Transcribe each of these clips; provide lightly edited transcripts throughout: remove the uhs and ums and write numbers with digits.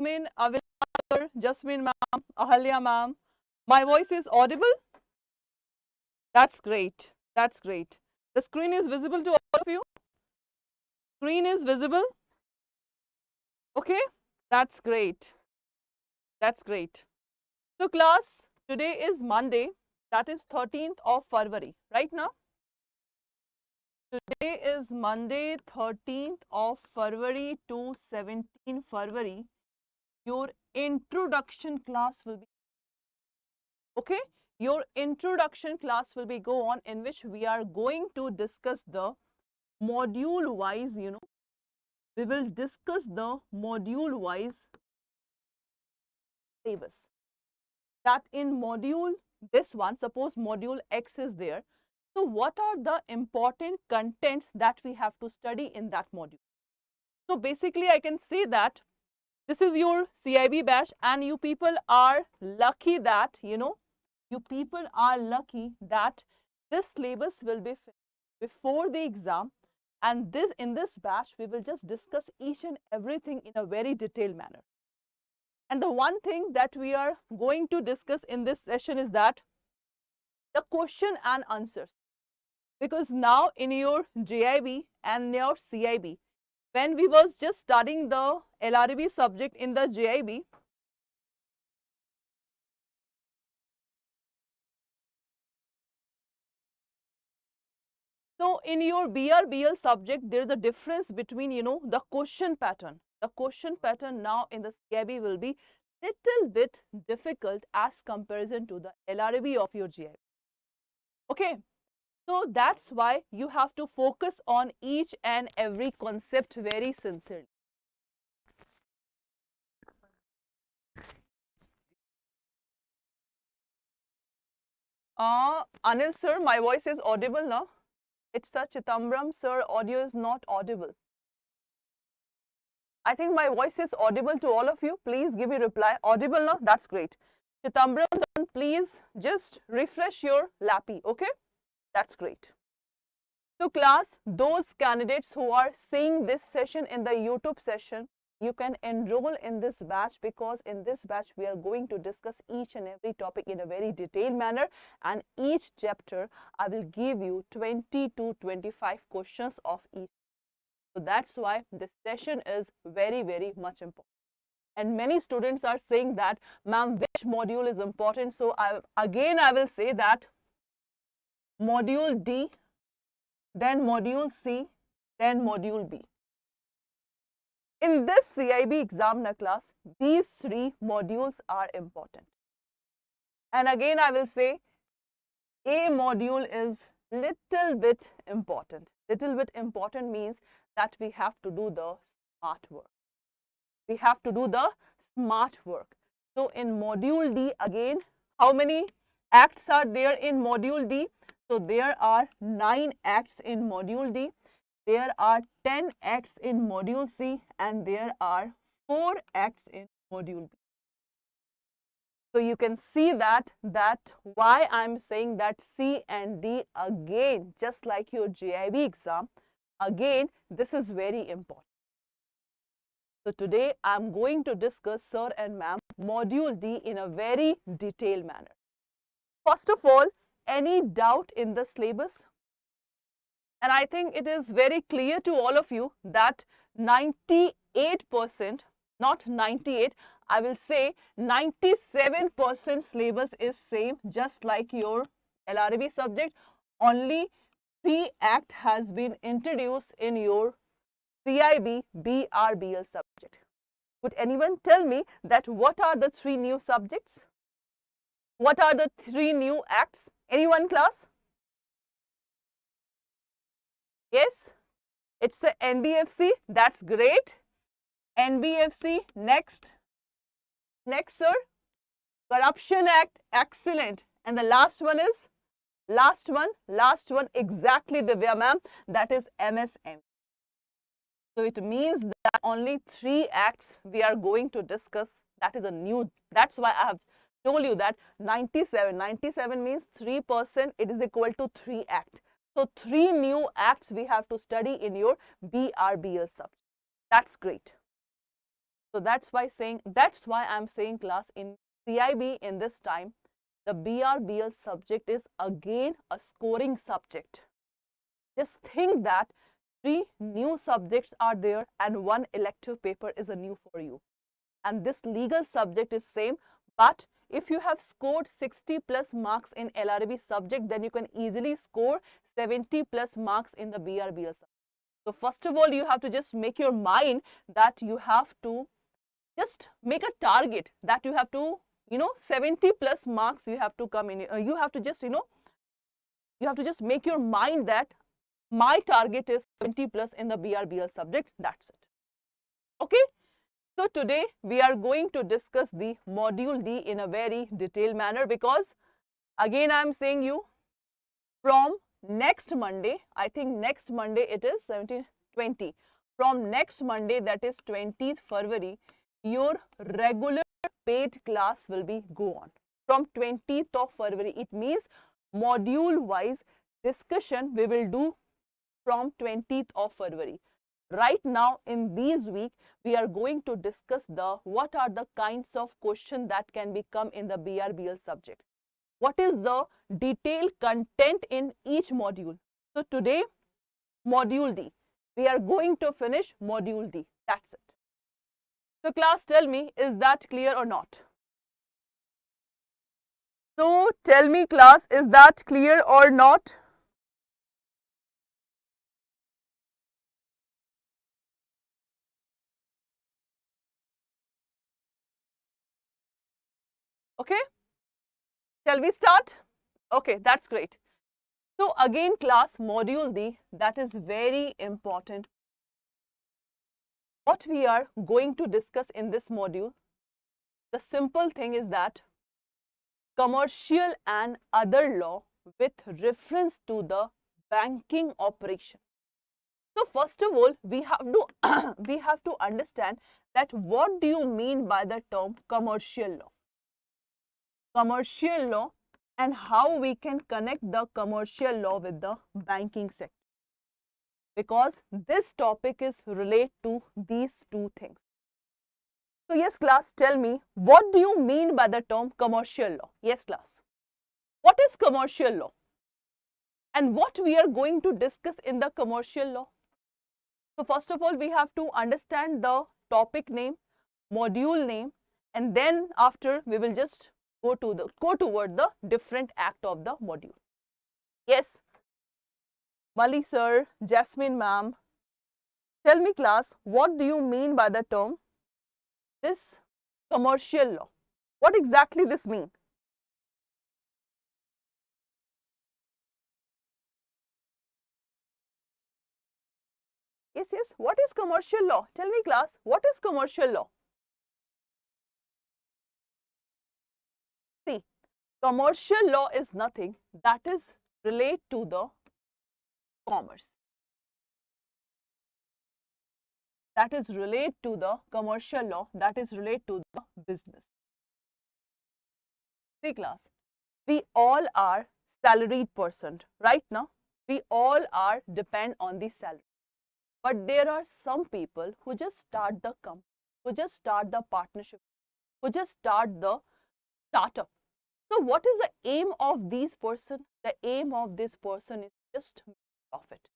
Jasmine, Avilal, Jasmine ma'am, Ahalya ma'am. My voice is audible? That's great. That's great. The screen is visible to all of you? Screen is visible? Okay, that's great. That's great. So class, today is Monday, that is 13th of February, right now? Today is Monday, 13th of February to 17th February. Your introduction class will be, okay? Your introduction class will be go on, in which we are going to discuss the module wise, we will discuss the module wise syllabus. That in module, this one, suppose module X is there. So what are the important contents that we have to study in that module? So basically I can say that this is your CIB batch, and you people are lucky that, you people are lucky that this syllabus will be finished before the exam, and in this batch we will just discuss each and everything in a very detailed manner. And the one thing that we are going to discuss in this session is that the question and answers. Because now in your JIB and your CIB, when we was just studying the LRB subject in the JIB, so in your BRBL subject, there is a difference between, the question pattern. The question pattern now in the CIB will be little bit difficult as comparison to the LRB of your JIB. Okay. So that's why you have to focus on each and every concept very sincerely. Anil sir, my voice is audible now. It's a Chitambram sir, audio is not audible. I think my voice is audible to all of you. Please give me reply. Audible now? That's great. Chitambram, please just refresh your lappy, okay? That's great. So class, those candidates who are seeing this session in the YouTube session, you can enroll in this batch, because in this batch we are going to discuss each and every topic in a very detailed manner, and each chapter I will give you 20 to 25 questions of each. So that's why this session is very, very much important. And many students are saying that, ma'am, which module is important? So I will say that module D, then module C, then module B. In this CIB exam class, these three modules are important. And again, I will say A module is little bit important. Little bit important means that we have to do the smart work. We have to do the smart work. So in module D, again, how many acts are there in module D? So there are 9 acts in module D. There are 10 acts in module C, and there are 4 acts in module B. So you can see that why I'm saying that C and D, again, just like your JIB exam, again, this is very important. So today I'm going to discuss, sir and ma'am, module D in a very detailed manner. First of all, any doubt in the syllabus? And I think it is very clear to all of you that 98%, not 98, I will say 97% syllabus is same, just like your LRB subject. Only 3 act has been introduced in your CIB BRBL subject. Would anyone tell me that what are the 3 new subjects? What are the 3 new acts? Anyone, class? Yes, it's the NBFC. That's great. NBFC. Next, sir. Corruption Act. Excellent. And the last one is, last one, exactly, Divya ma'am, that is MSM. So it means that only 3 acts we are going to discuss. That is a new, that's why I have told you that 97 means 3%, it is equal to 3 acts. So 3 new acts we have to study in your BRBL subject. That's great. So that's why I'm saying class, in CIB in this time, the BRBL subject is again a scoring subject. Just think that 3 new subjects are there and 1 elective paper is a new for you. And this legal subject is same, but if you have scored 60 plus marks in LRB subject, then you can easily score 70 plus marks in the BRBL subject. So first of all, you have to just make your mind that you have to just make a target that you have to, 70 plus marks you have to come in. You have to just, you have to just make your mind that my target is 70 plus in the BRBL subject. That's it. Okay. So today we are going to discuss the module D in a very detailed manner, because again I am saying you, from next Monday, I think next Monday it is 17, 20. From next Monday, that is 20th February, your regular paid class will be go on. From 20th of February, it means module wise discussion we will do from 20th of February. Right now in these week, we are going to discuss what are the kinds of questions that can become in the BRBL subject. What is the detailed content in each module? So today, module D. We are going to finish module D. That's it. So class, tell me, is that clear or not? So tell me class, is that clear or not? Okay. Shall we start? Okay, that's great. So again class, module D, that is very important. What we are going to discuss in this module, the simple thing is that commercial and other law with reference to the banking operation. So first of all, we have to we have to understand that what do you mean by the term commercial law? Commercial law, and how we can connect the commercial law with the banking sector, because this topic is related to these two things. So yes class, tell me, what do you mean by the term commercial law? Yes class, what is commercial law and what we are going to discuss in the commercial law? So first of all, we have to understand the topic name, module name, and then after we will just go toward the different act of the module. Yes, Mali sir, Jasmine ma'am, tell me class, what do you mean by the term this commercial law? What exactly this means? Yes, what is commercial law? Tell me class, what is commercial law? See, commercial law is nothing that is related to the commerce. That is related to the commercial law, that is related to the business. See class, we all are salaried person, right now? We all are depend on the salary. But there are some people who just start the company, who just start the partnership, who just start the startup. So what is the aim of these person? The aim of this person is just profit.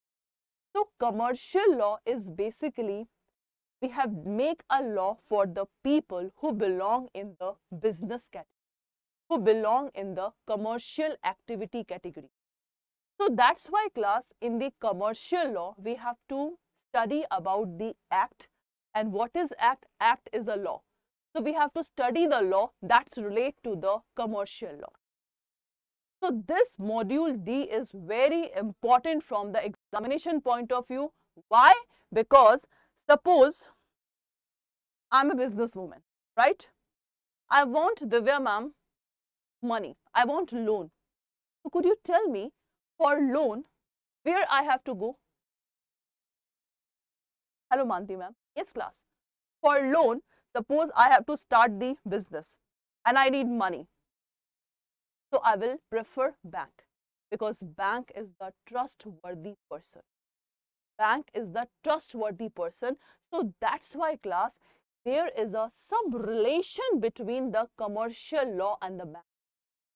So commercial law is basically, we have make a law for the people who belong in the business category, who belong in the commercial activity category. So that's why class, in the commercial law, we have to study about the act. And what is act? Act is a law. So we have to study the law that's related to the commercial law. So this module D is very important from the examination point of view. Why? Because suppose I'm a businesswoman, right? I want Divya ma'am money. I want loan. So could you tell me, for loan, where I have to go? Hello Manti ma'am. Yes class. For loan, suppose I have to start the business and I need money. So I will prefer bank, because bank is the trustworthy person. Bank is the trustworthy person. So that's why class, there is a sub-relation between the commercial law and the bank.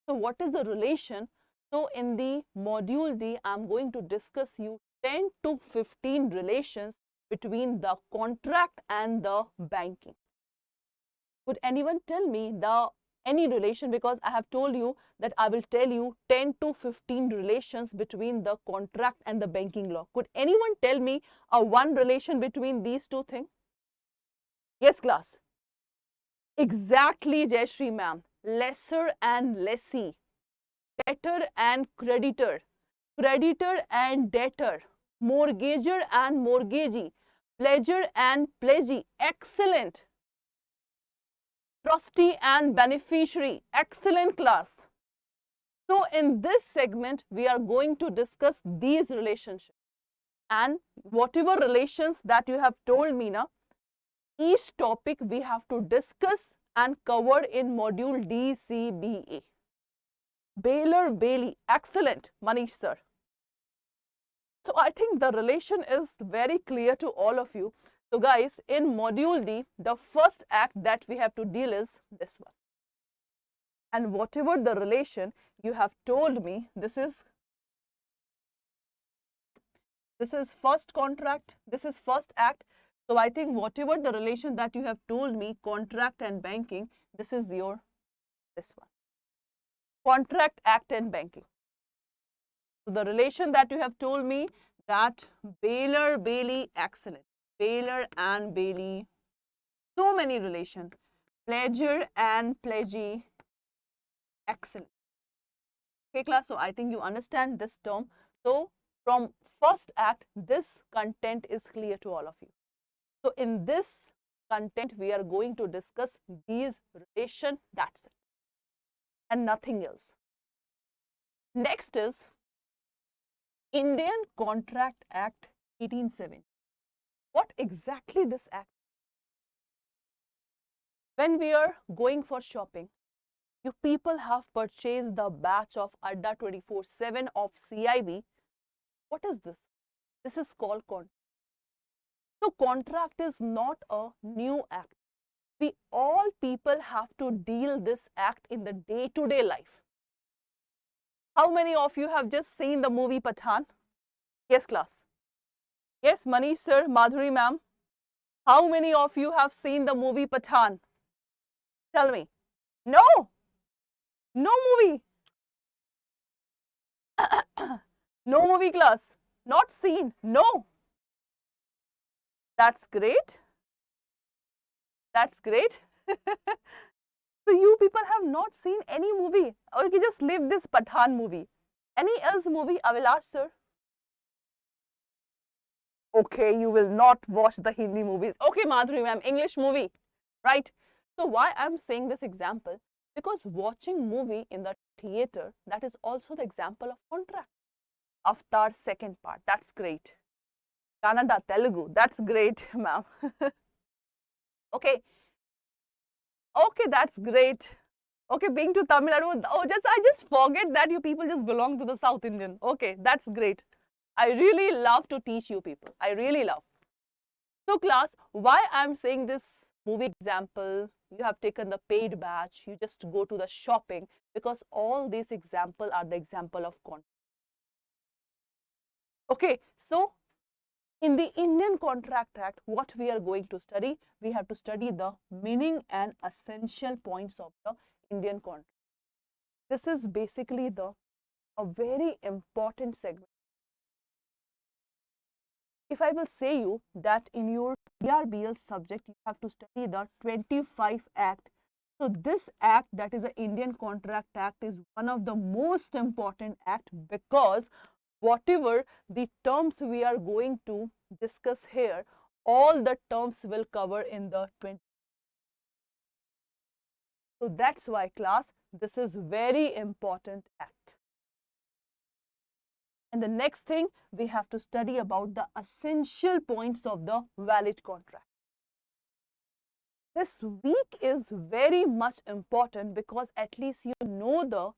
So what is the relation? So in the module D, I'm going to discuss you 10 to 15 relations between the contract and the banking. Could anyone tell me any relation? Because I have told you that I will tell you 10 to 15 relations between the contract and the banking law. Could anyone tell me one relation between these two things? Yes, class. Exactly, Jayashree ma'am. Lessor and lessee, debtor and creditor, creditor and debtor, mortgager and mortgagee, pledger and pledgee. Excellent. Trustee and beneficiary. Excellent, class. So in this segment, we are going to discuss these relationships. And whatever relations that you have told me now, each topic we have to discuss and cover in module DCBA. Bailor, Bailey. Excellent, Manish sir. So I think the relation is very clear to all of you. So guys, in module D, the first act that we have to deal is this one. And whatever the relation you have told me, this is first contract, this is first act. So I think whatever the relation that you have told me, contract and banking, this is this one. Contract, act and banking. So the relation that you have told me, that Bailor, Bailey, excellent. Bailor and Bailey, so many relations. Pledger and pledgee, excellent. Okay, class, so I think you understand this term. So from first act, this content is clear to all of you. So in this content, we are going to discuss these relations, that's it, and nothing else. Next is Indian Contract Act 1870. What exactly this act? When we are going for shopping, you people have purchased the batch of Adda 24/7 of CAIIB. What is this? This is called contract. So contract is not a new act. We all people have to deal this act in the day-to-day life. How many of you have just seen the movie Pathan? Yes, class. Yes, Manish sir, Madhuri ma'am. How many of you have seen the movie Pathan? Tell me. No. No movie. No movie, class. Not seen. No. That's great. That's great. So you people have not seen any movie. Okay, just leave this Pathan movie. Any else movie, Avilash sir? Okay, you will not watch the Hindi movies. Okay, Madhuri ma'am, English movie, right? So why I'm saying this example? Because watching movie in the theater, that is also the example of contract. Avatar second part, that's great. Kannada, Telugu, that's great, ma'am. Okay. Okay, that's great. Okay, being to Tamil Nadu, oh, I just forget that you people just belong to the South Indian. Okay, that's great. I really love to teach you people. I really love. So class, why I'm saying this movie example, you have taken the paid batch, you just go to the shopping, because all these examples are the example of contract. Okay, so in the Indian Contract Act, what we are going to study, we have to study the meaning and essential points of the Indian contract. This is basically a very important segment. If I will say you that in your BRBL subject, you have to study the 25 Act. So this act, that is the Indian Contract Act, is one of the most important act, because whatever the terms we are going to discuss here, all the terms will cover in the 20. So that's why, class, this is very important act. And the next thing, we have to study about the essential points of the valid contract. This week is very much important, because at least you know the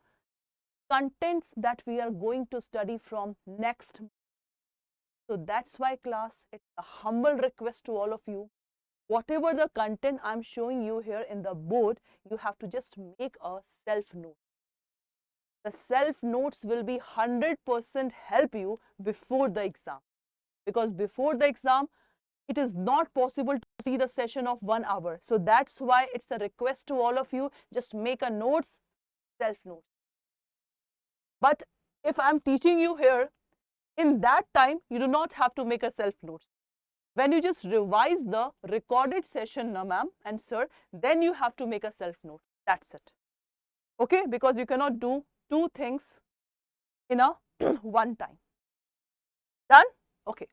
contents that we are going to study from next month. So that's why, class, it's a humble request to all of you. whatever the content I'm showing you here in the board, you have to just make a self note. The self notes will be 100% help you before the exam, because before the exam it is not possible to see the session of 1 hour. So that's why it's a request to all of you, just make a notes, self notes. But if I'm teaching you here, in that time you do not have to make a self notes. When you just revise the recorded session, na ma'am and sir, then you have to make a self note. That's it. Okay, because you cannot do two things in a one time. Done? Okay.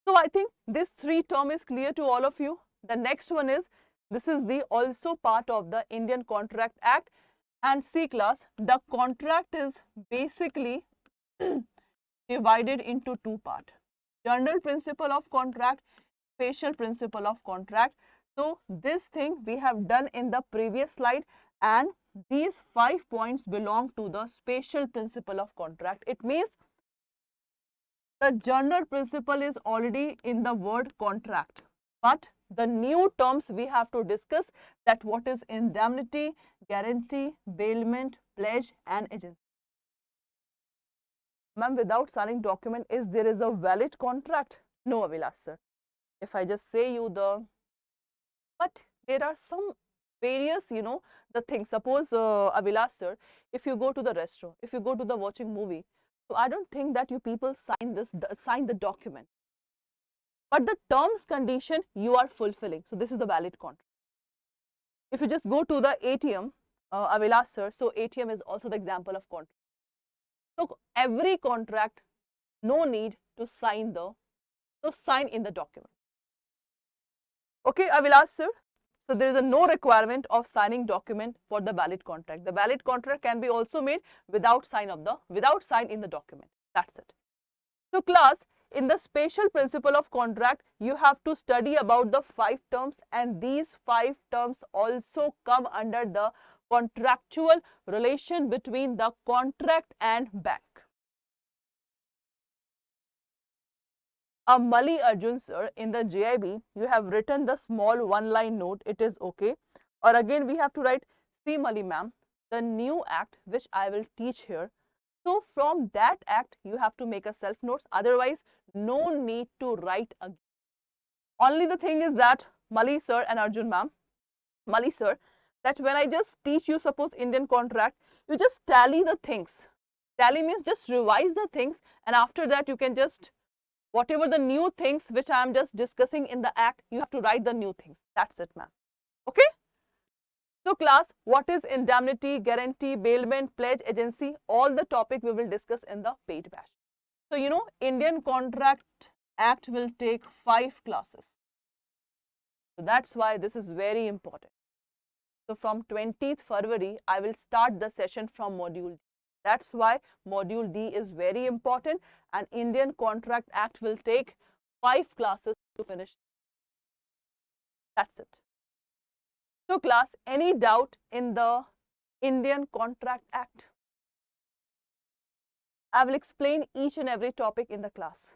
So I think this 3 term is clear to all of you. The next one is, this is the also part of the Indian Contract Act. And C class, the contract is basically divided into 2 parts. General principle of contract, special principle of contract. So this thing we have done in the previous slide, and these 5 points belong to the special principle of contract. It means the general principle is already in the word contract, but the new terms we have to discuss, that what is indemnity, guarantee, bailment, pledge and agency. Ma'am, without signing document, is there is a valid contract? No, Avilas sir. If I just say you the, but there are some various, the things. Suppose Avilas sir, if you go to the restaurant, if you go to the watching movie, so I don't think that you people sign the document. But the terms condition you are fulfilling. So this is the valid contract. If you just go to the ATM, Avilas sir, so ATM is also the example of contract. So every contract, no need to sign in the document. Okay, Avilas sir. So there is a no requirement of signing document for the valid contract. The valid contract can be also made without sign in the document. That's it. So class, in the special principle of contract, you have to study about the 5 terms, and these 5 terms also come under the contractual relation between the contract and bank. Mali Arjun sir, in the JIB, you have written the small 1-line note, it is okay. Or again, we have to write, see Mali ma'am, the new act which I will teach here. So from that act, you have to make a self notes. Otherwise, no need to write again. Only the thing is that Mali sir and Arjun ma'am, Mali sir, that when I just teach you, suppose Indian contract, you just tally the things. Tally means just revise the things, and after that you can just, whatever the new things which I am just discussing in the act, you have to write the new things. That's it, ma'am. Okay? So class, what is indemnity, guarantee, bailment, pledge, agency? All the topic we will discuss in the paid batch. So Indian Contract Act will take 5 classes. So that's why this is very important. So from 20th February, I will start the session from module D. That's why module D is very important, and Indian Contract Act will take 5 classes to finish. That's it. So class, any doubt in the Indian Contract Act? I will explain each and every topic in the class.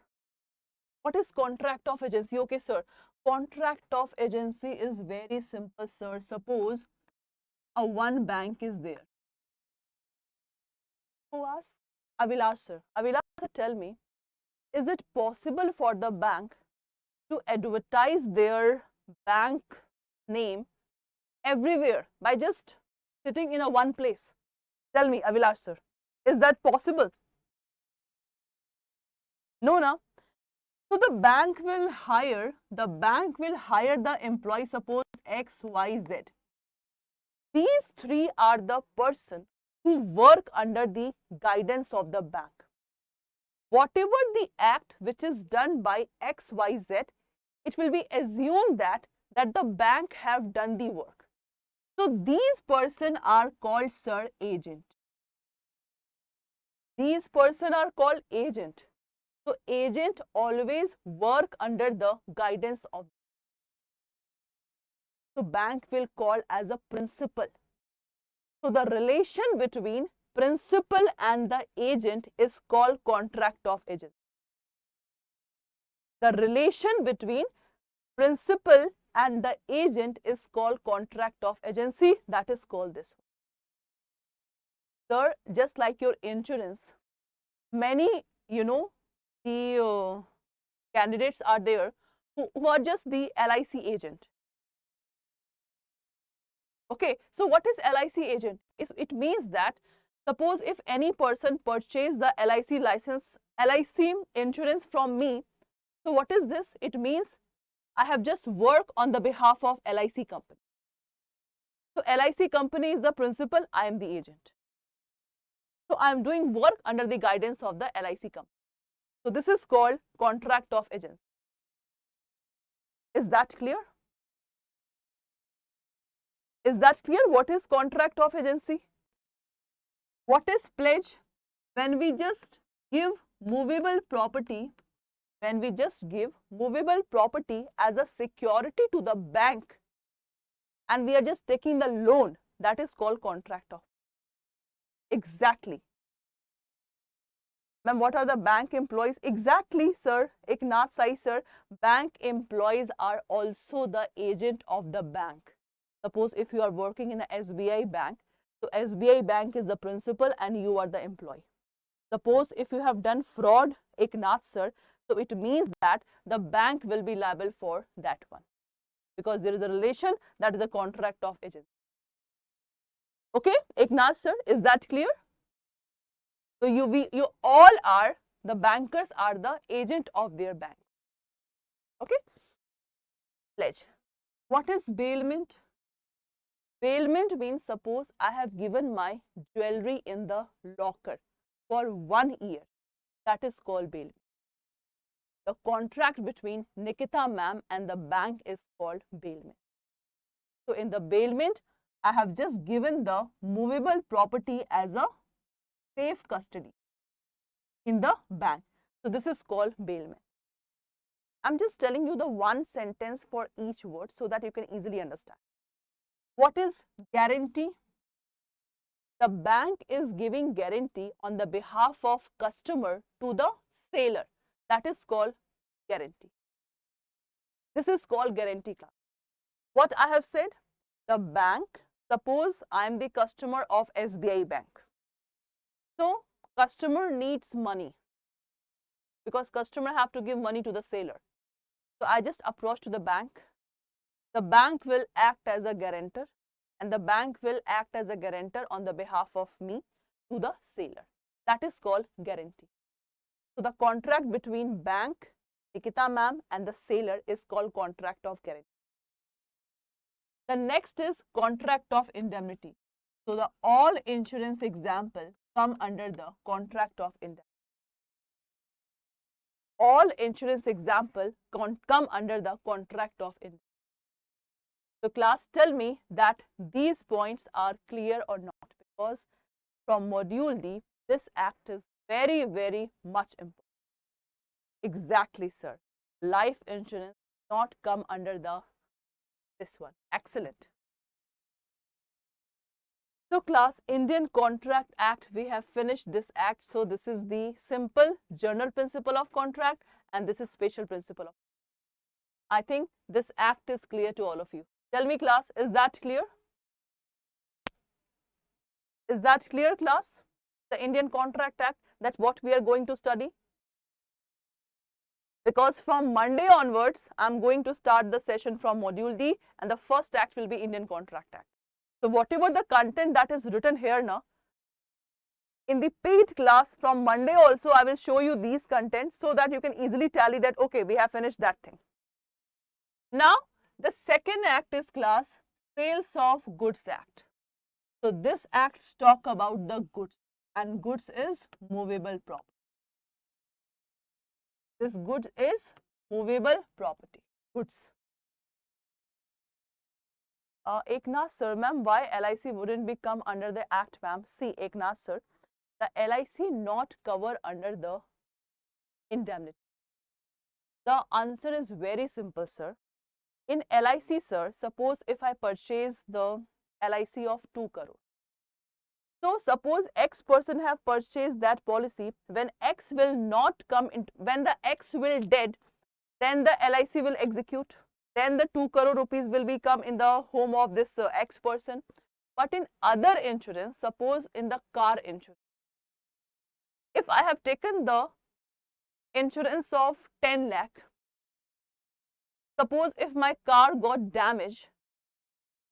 What is contract of agency? Okay, sir. Contract of agency is very simple, sir. Suppose a one bank is there. Who asks? Avilas sir. Avilas sir, tell me, is it possible for the bank to advertise their bank name everywhere by just sitting in a one place? Tell me, Avilas sir, is that possible? No, na. So the bank will hire the employee, suppose X, Y, Z. These 3 are the person who work under the guidance of the bank. Whatever the act which is done by X, Y, Z, it will be assumed that the bank have done the work. So these person are called, sir, agent. These person are called agent. So agent always work under the guidance of. So bank will call as a principal. So the relation between principal and the agent is called contract of agency. The relation between principal and the agent is called contract of agency. That is called this. Sir, just like your insurance, many, the candidates are there who are just the LIC agent. Okay, so what is LIC agent? It means that suppose if any person purchase the LIC license, LIC insurance from me, so what is this? It means I have just worked on the behalf of LIC company. So LIC company is the principal, I am the agent. So I am doing work under the guidance of the LIC company. So this is called contract of agency. Is that clear? Is that clear? What is contract of agency? What is pledge? When we just give movable property, when we just give movable property as a security to the bank and we are just taking the loan, that is called contract of. Exactly. Ma'am, what are the bank employees? Exactly, sir. Eknath Sai, sir. Bank employees are also the agent of the bank. Suppose if you are working in a SBI bank, so SBI bank is the principal and you are the employee. Suppose if you have done fraud, Eknath, sir, so it means that the bank will be liable for that one because there is a relation, that is a contract of agency. Okay, Eknath, sir, is that clear? So you all are, the bankers are the agent of their bank. Okay. Pledge. What is bailment? Bailment means suppose I have given my jewelry in the locker for 1 year. That is called bailment. The contract between Nikita ma'am and the bank is called bailment. So in the bailment, I have just given the movable property as a safe custody in the bank. So this is called bailment. I'm just telling you the one sentence for each word so that you can easily understand. What is guarantee? The bank is giving guarantee on the behalf of customer to the seller. That is called guarantee. This is called guarantee class. What I have said, the bank, suppose I am the customer of SBI bank. So customer needs money because customer have to give money to the seller. So I just approach to the bank. The bank will act as a guarantor and the bank will act as a guarantor on the behalf of me to the seller. That is called guarantee. So the contract between bank, Nikita ma'am, and the seller is called contract of guarantee. The next is contract of indemnity. So the all insurance example come under the contract of indemnity. All insurance example come under the contract of indemnity. So class, tell me that these points are clear or not, because from module D, this act is very, very much important. Exactly, sir. Life insurance not come under this one. Excellent. So class, Indian Contract Act, we have finished this act. So this is the simple general principle of contract and this is special principle of. I think this act is clear to all of you. Tell me class, is that clear? Is that clear class? The Indian Contract Act, that's what we are going to study. Because from Monday onwards, I'm going to start the session from module D and the first act will be Indian Contract Act. So whatever the content that is written here now, in the paid class from Monday also, I will show you these contents so that you can easily tally that, okay, we have finished that thing. Now, the second act is class Sales of Goods Act. So this act talk about the goods and goods is movable property. This goods is movable property, goods. Eknath sir, ma'am, why LIC wouldn't be come under the act, ma'am? See, Eknath sir, the LIC not cover under the indemnity. The answer is very simple, sir. In LIC, sir, suppose if I purchase the LIC of 2 crore. So suppose X person have purchased that policy, when X will not come in, when the X will dead, then the LIC will execute. then the 2 crore rupees will be come in the home of this X person. But in other insurance, suppose in the car insurance, if I have taken the insurance of 10 lakh, suppose if my car got damaged,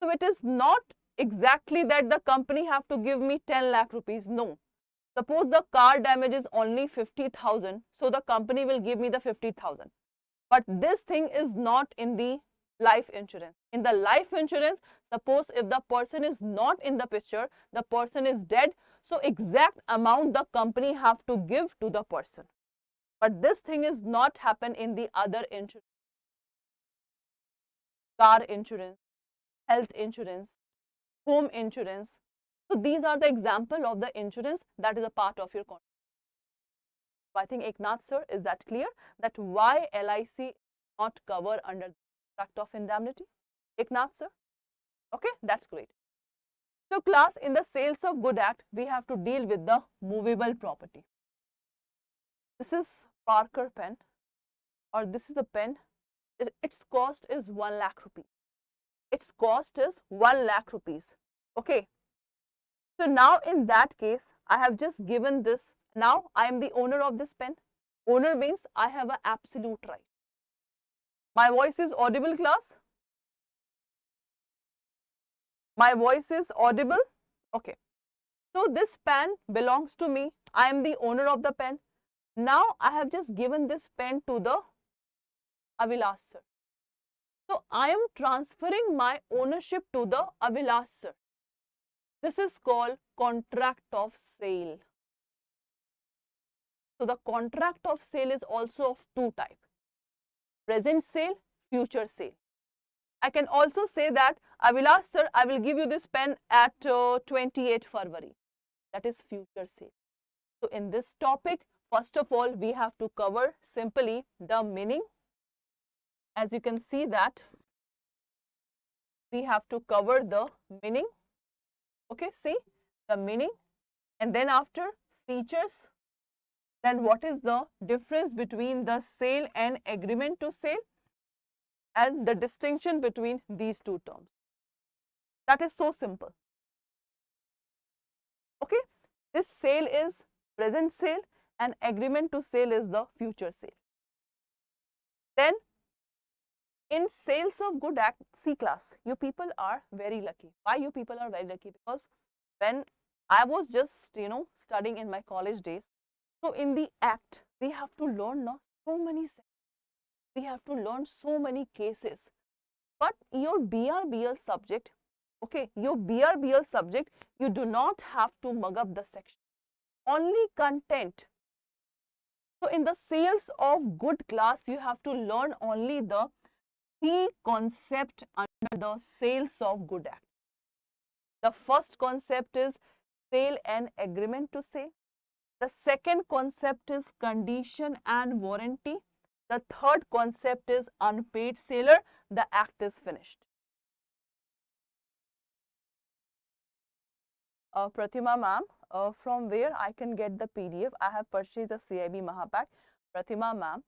so it is not exactly that the company have to give me 10 lakh rupees. No. Suppose the car damage is only 50,000, so the company will give me the 50,000. But this thing is not in the life insurance. In the life insurance, suppose if the person is not in the picture, the person is dead, so exact amount the company have to give to the person. But this thing is not happen in the other insurance. Car insurance, health insurance, home insurance. So these are the example of the insurance that is a part of your contract. So I think Eknath sir, is that clear that why LIC not cover under the contract of indemnity? Eknath sir? Okay, that's great. So class, in the Sales of Good Act, we have to deal with the movable property. This is Parker pen, or this is the pen. Its cost is 1 lakh rupees. Its cost is 1 lakh rupees. Okay. So now in that case, I have just given this. Now I am the owner of this pen. Owner means I have an absolute right. My voice is audible, class? My voice is audible? Okay. So this pen belongs to me. I am the owner of the pen. Now I have just given this pen to the Avilas sir. So I am transferring my ownership to the Avilas sir. This is called contract of sale. So the contract of sale is also of two types: present sale, future sale. I can also say that, Avilas sir, I will give you this pen at 28 February. That is future sale. So in this topic, first of all, we have to cover simply the meaning. As you can see that we have to cover the meaning. Okay, see the meaning, and then after features, then what is the difference between the sale and agreement to sale, and the distinction between these two terms. That is so simple. Okay, this sale is present sale and agreement to sale is the future sale. Then in Sales of Good Act, C class, you people are very lucky. Why you people are very lucky? Because when I was just, studying in my college days, so in the act, we have to learn so many, we have to learn so many cases. But your BRBL subject, okay, your BRBL subject, you do not have to mug up the section. Only content. So in the Sales of Good class, you have to learn only the key concept under the Sales of Good Act. The first concept is sale and agreement to sale. The second concept is condition and warranty. The third concept is unpaid seller. The act is finished. Pratima ma'am, from where I can get the PDF? I have purchased the CAIIB Mahapack. Pratima ma'am,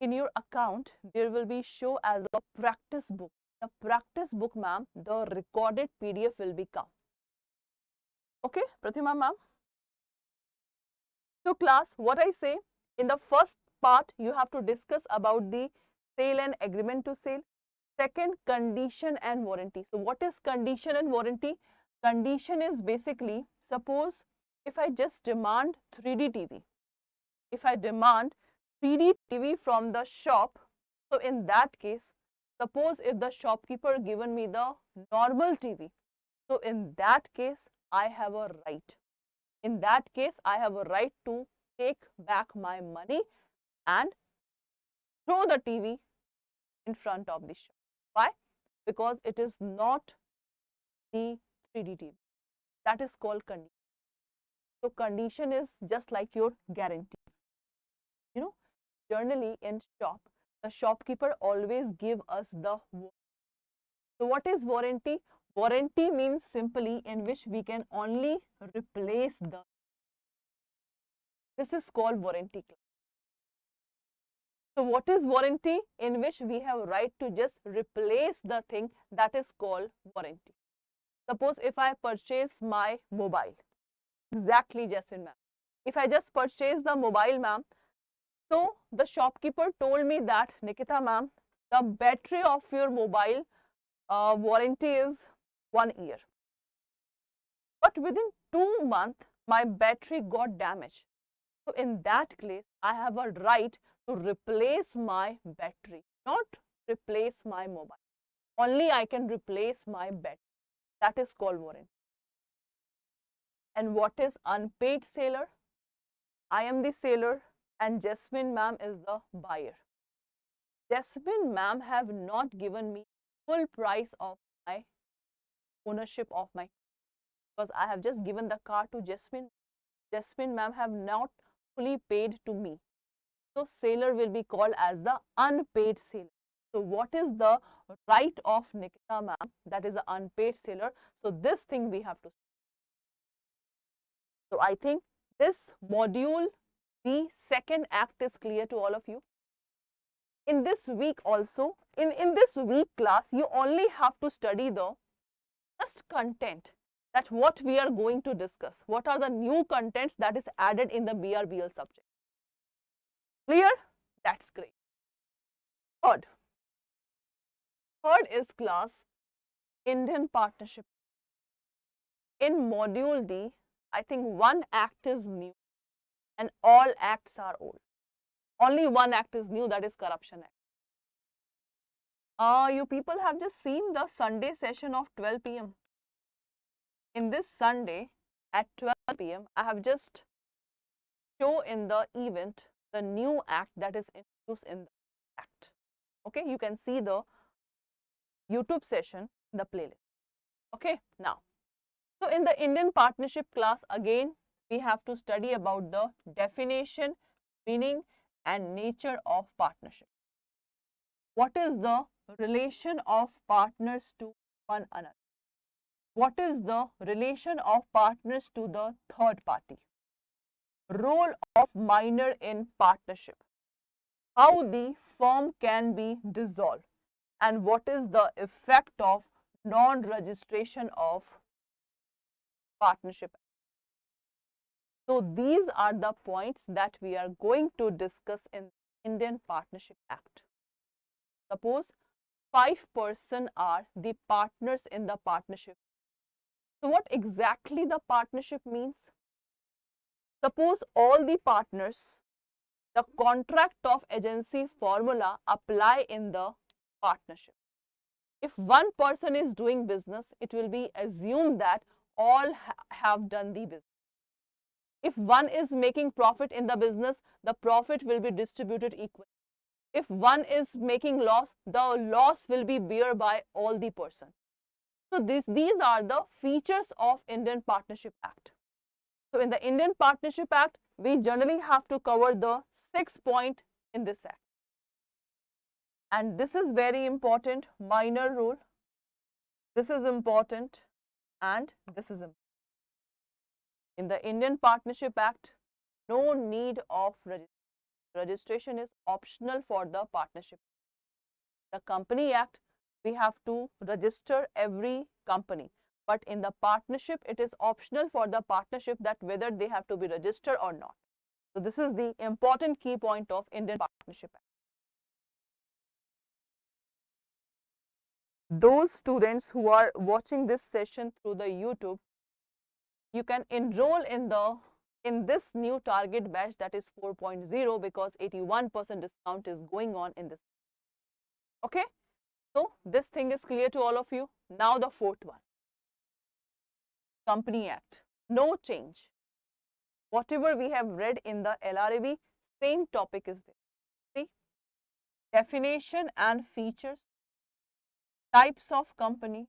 in your account, there will be show as a practice book. The practice book, ma'am, the recorded PDF will be come. Okay, Pratima ma'am. So class, what I say, in the first part, you have to discuss about the sale and agreement to sale. Second, condition and warranty. So what is condition and warranty? Condition is basically, suppose if I just demand 3D TV. If I demand 3D TV from the shop, so in that case, suppose if the shopkeeper given me the normal TV, so in that case, I have a right. In that case, I have a right to take back my money and throw the TV in front of the shop. Why? Because it is not the 3D TV. That is called condition. So condition is just like your guarantee. Generally in shop, the shopkeeper always give us the warranty. So what is warranty? Warranty means simply in which we can only replace the. This is called warranty clause. So what is warranty? In which we have right to just replace the thing, that is called warranty. Suppose if I purchase my mobile, exactly Jasmine ma'am. If I just purchase the mobile ma'am, so the shopkeeper told me that Nikita ma'am, the battery of your mobile warranty is 1 year. But within 2 months, my battery got damaged. So in that case, I have a right to replace my battery, not replace my mobile. Only I can replace my battery. That is called warranty. And what is unpaid seller? I am the seller and Jasmine ma'am is the buyer. Jasmine ma'am have not given me full price of my ownership of my, because I have just given the car to Jasmine. Jasmine ma'am have not fully paid to me. So seller will be called as the unpaid seller. So what is the right of Nikita ma'am? That is the unpaid seller. So this thing we have to. So I think this module, the second act is clear to all of you. In this week also, in this week class, you only have to study the just content, that what we are going to discuss. What are the new contents that is added in the BRBL subject? Clear? That's great. Third is class Indian partnership. In module D, I think one act is new and all acts are old. Only one act is new, that is Corruption Act. You people have just seen the Sunday session of 12 p.m. In this Sunday at 12 p.m., I have just show in the event the new act that is introduced in the act. Okay, you can see the YouTube session, the playlist. Okay, now, so in the Indian partnership class, again, we have to study about the definition, meaning and nature of partnership. What is the relation of partners to one another? What is the relation of partners to the third party? Role of minor in partnership. How the firm can be dissolved. And what is the effect of non-registration of partnership? So these are the points that we are going to discuss in Indian Partnership Act. Suppose 5 persons are the partners in the partnership. So what exactly the partnership means? Suppose all the partners, the contract of agency formula apply in the partnership. If one person is doing business, it will be assumed that all have done the business. If one is making profit in the business, the profit will be distributed equally. If one is making loss, the loss will be bear by all the person. So these are the features of Indian Partnership Act. So in the Indian Partnership Act, we generally have to cover the 6 points in this act. And this is very important, minor rule. This is important and this is important. In the Indian Partnership Act, no need of registration. Registration is optional for the partnership. The Company Act, we have to register every company. But in the partnership, it is optional for the partnership that whether they have to be registered or not. So this is the important key point of Indian Partnership Act. Those students who are watching this session through the YouTube, you can enroll in this new target batch, that is 4.0, because 81% discount is going on in this. Okay, so this thing is clear to all of you. Now the fourth one, Company Act, no change. Whatever we have read in the LRAB, same topic is there. See, definition and features, types of company,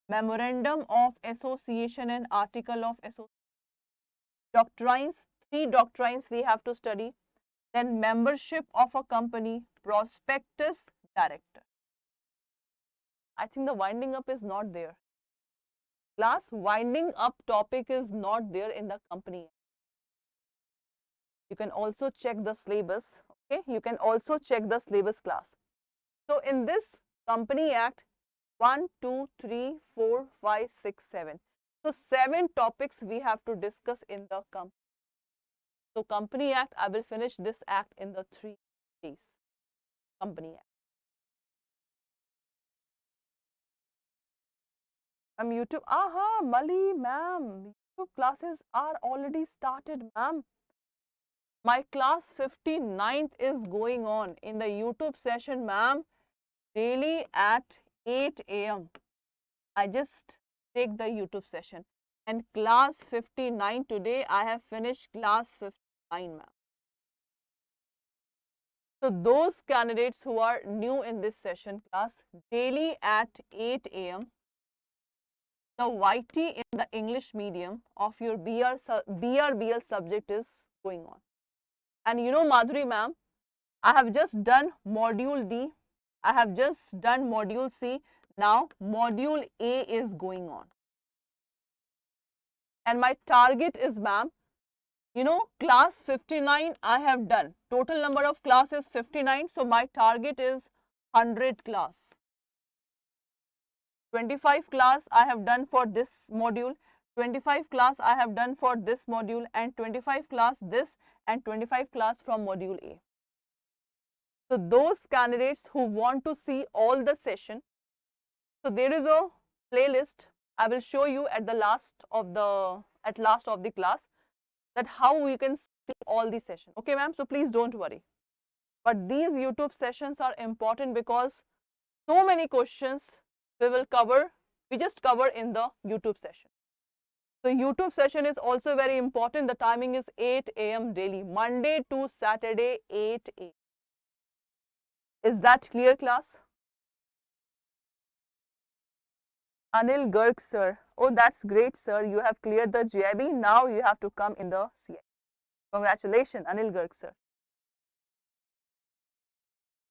memorandum of association and article of association, doctrines, 3 doctrines we have to study, then membership of a company, prospectus, director. I think the winding up is not there. Class, winding up topic is not there in the company. You can also check the syllabus. Okay, you can also check the syllabus class. So in this Company Act, 1, 2, 3, 4, 5, 6, 7. So 7 topics we have to discuss in the company. So Company Act, I will finish this act in the 3 days. Company Act. YouTube. Aha, Mali, ma'am. YouTube classes are already started, ma'am. My class 59th is going on in the YouTube session, ma'am. Daily at 8 a.m. I just take the YouTube session. And class 59 today, I have finished class 59, ma'am. So those candidates who are new in this session class, daily at 8 a.m., the YT in the English medium of your BRBL subject is going on. And you know, Madhuri ma'am, I have just done module D. I have just done module C. Now module A is going on. And my target is, ma'am, you know, class 59 I have done. Total number of classes 59. So my target is 100 class. 25 class I have done for this module. 25 class I have done for this module, and 25 class this, and 25 class from module A. So those candidates who want to see all the session, so there is a playlist I will show you at the last of the class, that how we can see all the session. Okay, ma'am. So please don't worry. But these YouTube sessions are important because so many questions we just cover in the YouTube session. So YouTube session is also very important. The timing is 8 a.m. daily, Monday to Saturday, 8 a.m. Is that clear, class? Anil Garg, sir. Oh, that's great, sir. You have cleared the GIB. Now you have to come in the CI. Congratulations, Anil Garg, sir.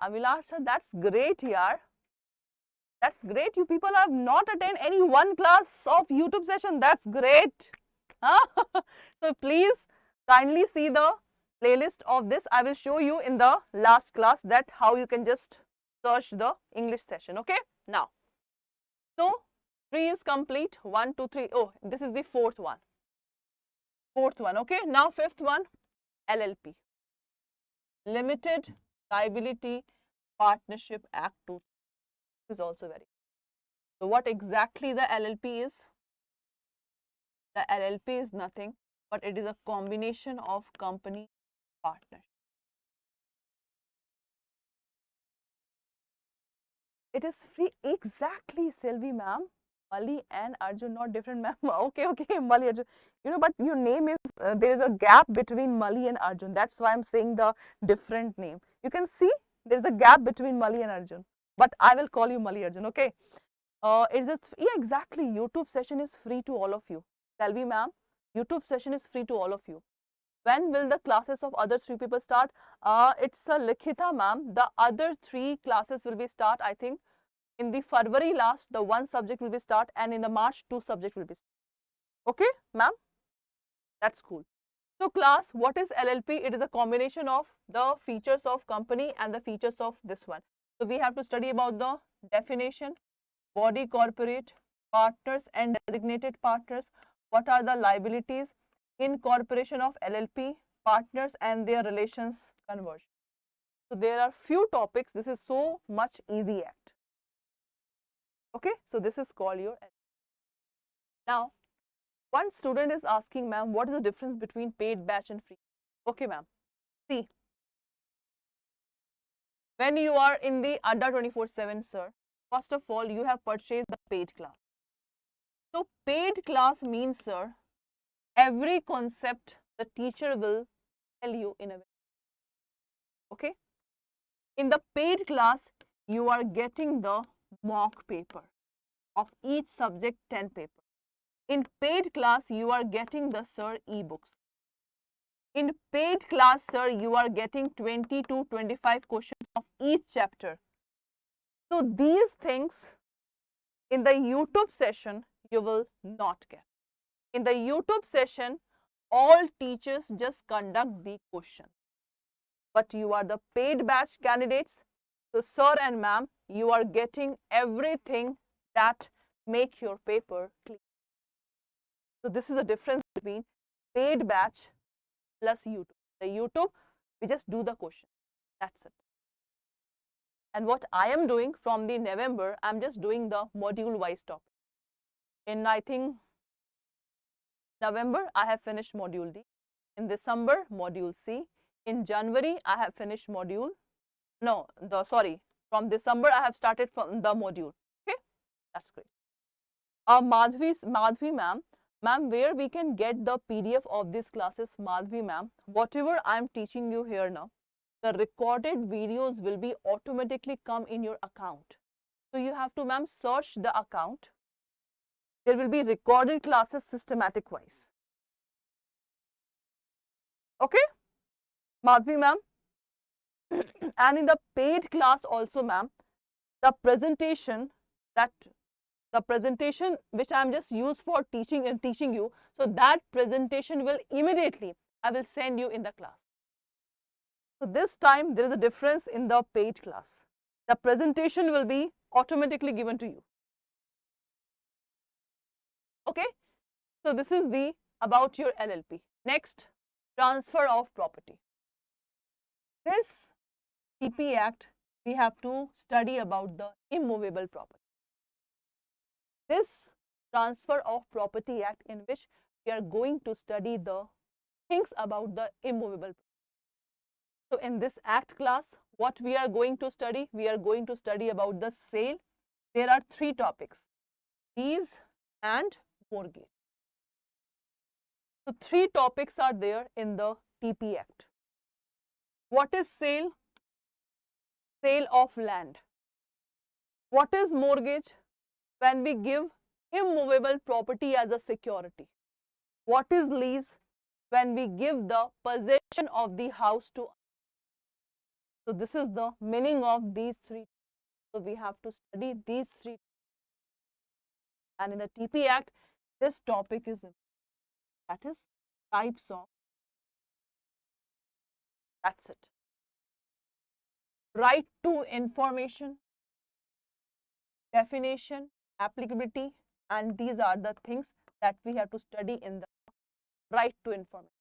Avilash, sir, that's great, yaar. That's great. You people have not attended any one class of YouTube session. That's great. So please kindly see the playlist of this. I will show you in the last class that how you can just search the English session. Okay. Now, so 3 is complete. 1, 2, 3. Oh, this is the fourth one. Fourth one. Okay. Now, fifth one, LLP. Limited Liability Partnership Act 2. Is also very. So what exactly the LLP is? The LLP is nothing but it is a combination of company partnership. It is free. Exactly, Sylvie ma'am. Mali and Arjun, not different ma'am. Okay, Mali, Arjun. You know, but your name is, there is a gap between Mali and Arjun. That's why I'm saying the different name. You can see there is a gap between Mali and Arjun. But I will call you Mali Arjun, okay? Yeah, exactly. YouTube session is free to all of you. Selvi ma'am, YouTube session is free to all of you. When will the classes of other 3 people start? It's a Likhita ma'am. The other 3 classes will be start, I think, in the February last, the 1 subject will be start, and in the March, 2 subject will be start. Okay, ma'am? That's cool. So class, what is LLP? It is a combination of the features of company and the features of this one. So we have to study about the definition, body corporate, partners and designated partners. What are the liabilities, incorporation of LLP, partners and their relations conversion. So there are few topics. This is so much easy act. Okay, so this is called your LLP. Now, one student is asking, ma'am, what is the difference between paid batch and free? Okay, ma'am. See, when you are in the Adda 24/7, sir, first of all, you have purchased the paid class. So, paid class means, sir, every concept the teacher will tell you in a way. Okay. In the paid class, you are getting the mock paper of each subject 10 paper. In paid class, you are getting the, sir, e-books. In paid class, sir, you are getting 20 to 25 questions of each chapter. So these things in the YouTube session, you will not get. In the YouTube session, all teachers just conduct the question. but you are the paid batch candidates. So sir and ma'am, you are getting everything that make your paper clean. So this is the difference between paid batch plus YouTube. The YouTube, we just do the question. That's it. And what I am doing from the November, I'm just doing the module wise topic. In I think November, I have finished module D. In December, module C. In January, I have finished module. No, from December, I have started from the module. Okay, that's great. Madhvi ma'am, where we can get the PDF of these classes, Madhvi ma'am? Whatever I am teaching you here now, the recorded videos will be automatically come in your account. So you have to, ma'am, search the account. There will be recorded classes systematic wise. Okay, Madhvi ma'am. And in the paid class also, ma'am, the presentation which I am just used for teaching you, so that presentation will immediately I will send you in the class. So this time there is a difference in the paid class. The presentation will be automatically given to you. Okay, so this is the about your LLP. Next, transfer of property. This TP Act, we have to study about the immovable property. This transfer of property act, in which we are going to study the things about the immovable. So in this act class, what we are going to study? We are going to study about the sale. There are 3 topics: lease and mortgage. So 3 topics are there in the TP Act. What is sale? Sale of land. What is mortgage? When we give immovable property as a security. What is lease? When we give the possession of the house to. So this is the meaning of these 3. So we have to study these 3. And in the TP Act, this topic is, that is types of. That's it. Right to information, definition, applicability, and these are the things that we have to study in the right to information.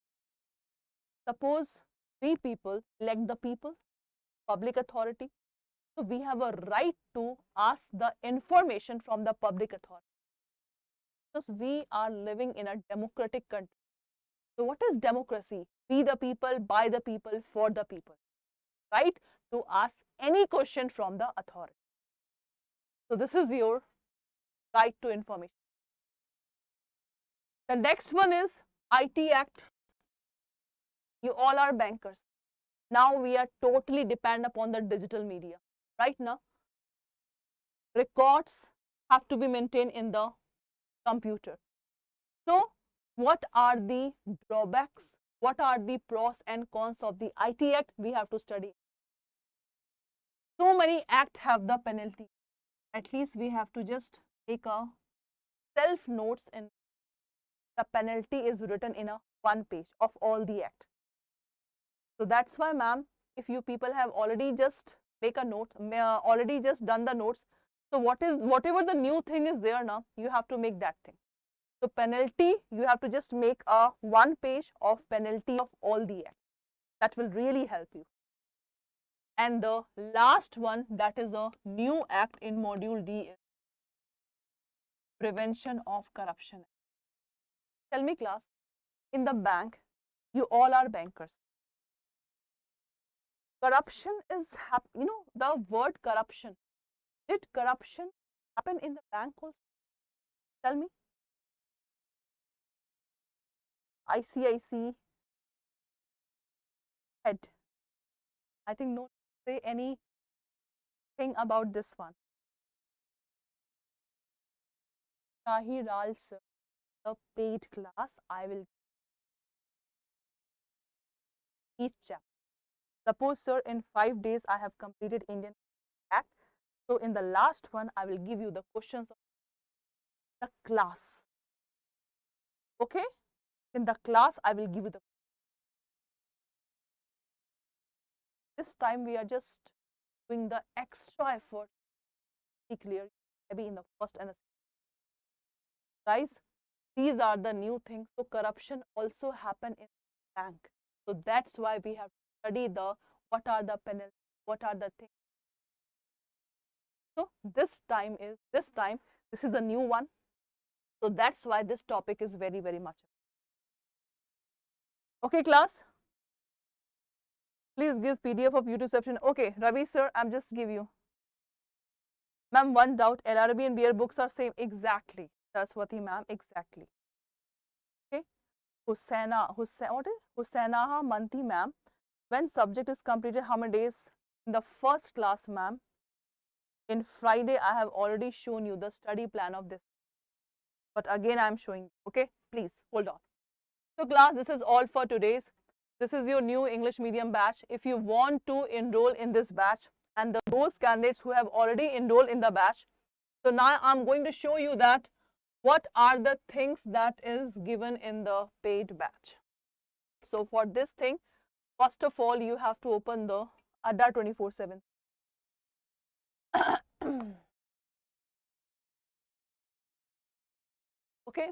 Suppose we people elect the people, public authority. So we have a right to ask the information from the public authority. Because we are living in a democratic country. So what is democracy? We the people, by the people, for the people. Right to ask any question from the authority. So this is your right to information. The next one is IT Act. You all are bankers. Now we are totally dependent upon the digital media. Right now, records have to be maintained in the computer. So what are the drawbacks? What are the pros and cons of the IT Act? We have to study. So many acts have the penalty. At least we have to just take a self notes, and the penalty is written in a 1 page of all the act. So that's why, ma'am, if you people have already just make a note, already just done the notes, so whatever the new thing is there now, you have to make that thing. So penalty, you have to just make a 1 page of penalty of all the act. That will really help you. And the last one, that is a new act in module D, is prevention of corruption. Tell me, class, in the bank, you all are bankers. Corruption is, the word corruption. Did corruption happen in the bank also? Tell me. ICIC head. I think no say anything about this one. Shahi Ral sir, the paid class, I will each chapter. Suppose, sir, in 5 days I have completed Indian Act. So in the last one, I will give you the questions of the class. Okay? In the class, I will give you the this time we are just doing the extra effort to be clear, maybe in the first and the second. Guys, these are the new things. So corruption also happen in the bank. So that's why we have to study the what are the penalties, what are the things. So this is the new one. So that's why this topic is very, very much. Okay, class. Please give PDF of YouTube section. Okay, Ravi sir, I'm just give you. Ma'am, one doubt. LRB and BR books are same. Exactly. Saraswati ma'am, exactly. Okay. Husaina Manti ma'am. When subject is completed, how many days? In the first class, ma'am. In Friday, I have already shown you the study plan of this. But again, I am showing you. Okay, please hold on. So class, this is all for today's. This is your new English medium batch. If you want to enroll in this batch, and those candidates who have already enrolled in the batch, so now I'm going to show you that what are the things that is given in the paid batch. So for this thing, first of all, you have to open the Adda 24/7. Okay.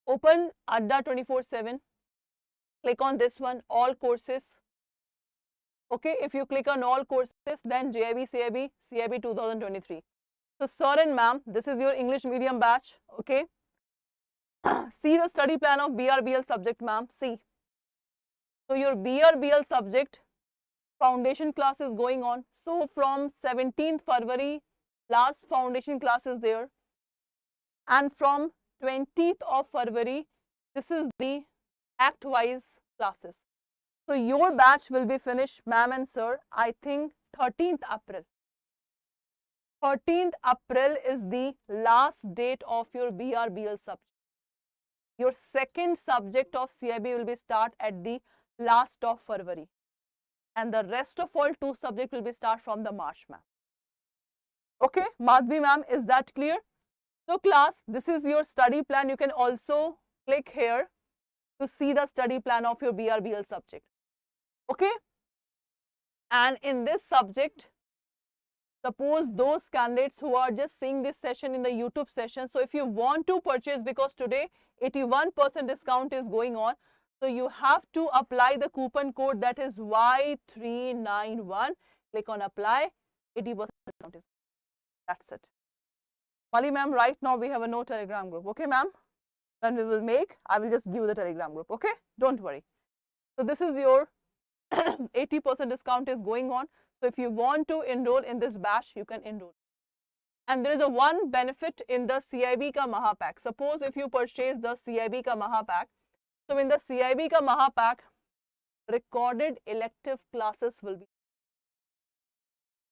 Open Adda 24/7. Click on this one, all courses. Okay, if you click on all courses, then JIB, CIB 2023. So sir and ma'am, this is your English medium batch. Okay. See the study plan of BRBL subject, ma'am. See. So your BRBL subject foundation class is going on. So from 17th February, last foundation class is there. And from 20th of February, this is the act-wise classes. So your batch will be finished, ma'am and sir, I think 13th April. 13th April is the last date of your BRBL subject. Your second subject of CIB will be start at the last of February. And the rest of all 2 subjects will be start from the March, ma'am. Okay, Madhvi ma'am, is that clear? So class, this is your study plan. You can also click here to see the study plan of your BRBL subject. Okay. And in this subject, suppose those candidates who are just seeing this session in the YouTube session. So if you want to purchase, because today 81% discount is going on. So you have to apply the coupon code that is Y391. Click on apply. 80% discount is. That's it. Mali ma'am, right now we have a no Telegram group. Okay, ma'am? When we will make, I will just give the Telegram group. Okay? Don't worry. So this is your 80% discount is going on. So if you want to enroll in this batch, you can enroll. And there is a one benefit in the CIB ka Maha Pack. Suppose if you purchase the CIB ka Maha Pack. So in the CIB ka Maha Pack, recorded elective classes will be.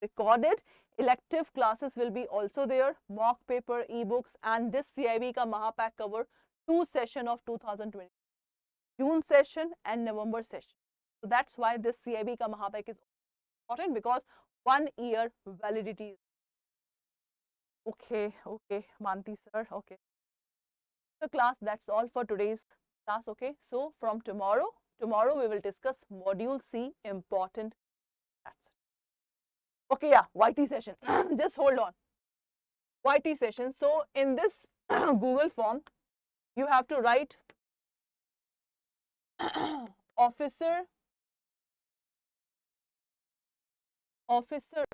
Recorded elective classes will be also there, mock paper, ebooks, and this CIB ka Maha Pack cover 2 sessions of 2020, June session and November session. So that's why this CIB ka Maha Pack is important, because 1 year validity. Okay, Manti sir, okay. So class, that's all for today's class, okay. So from tomorrow we will discuss module C, important. That's it. Okay, yeah, YT session. Just hold on. YT session. So in this Google form, you have to write officer,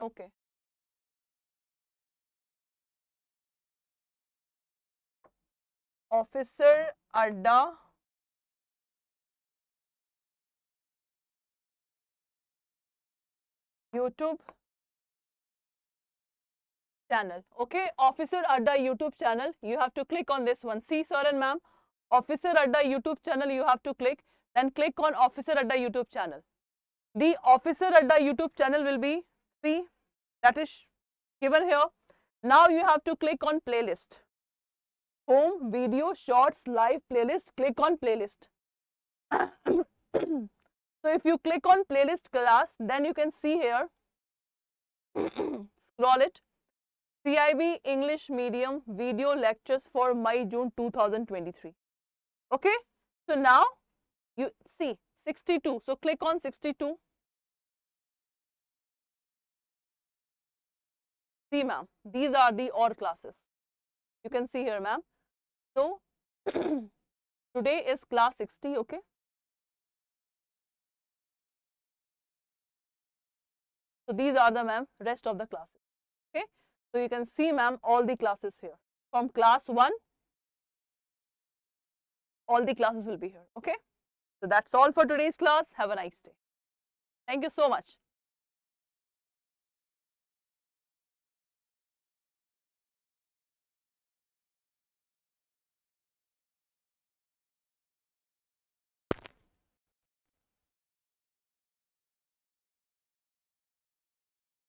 okay. Officer Adda YouTube channel. Okay, Officer Adda YouTube channel. You have to click on this one. See, sir and ma'am, Officer Adda YouTube channel. You have to click. Then click on Officer Adda YouTube channel. The Officer Adda YouTube channel will be, see, that is given here. Now you have to click on playlist. Home, video, shorts, live, playlist. Click on playlist. So if you click on playlist class, then you can see here, scroll it, CIB English Medium video lectures for May-June 2023. Okay, so now you see 62. So click on 62. See, ma'am, these are the OR classes. You can see here, ma'am. So today is class 60, okay? So these are the, ma'am, rest of the classes, okay? So you can see, ma'am, all the classes here. From class 1, all the classes will be here, okay? So that's all for today's class. Have a nice day. Thank you so much.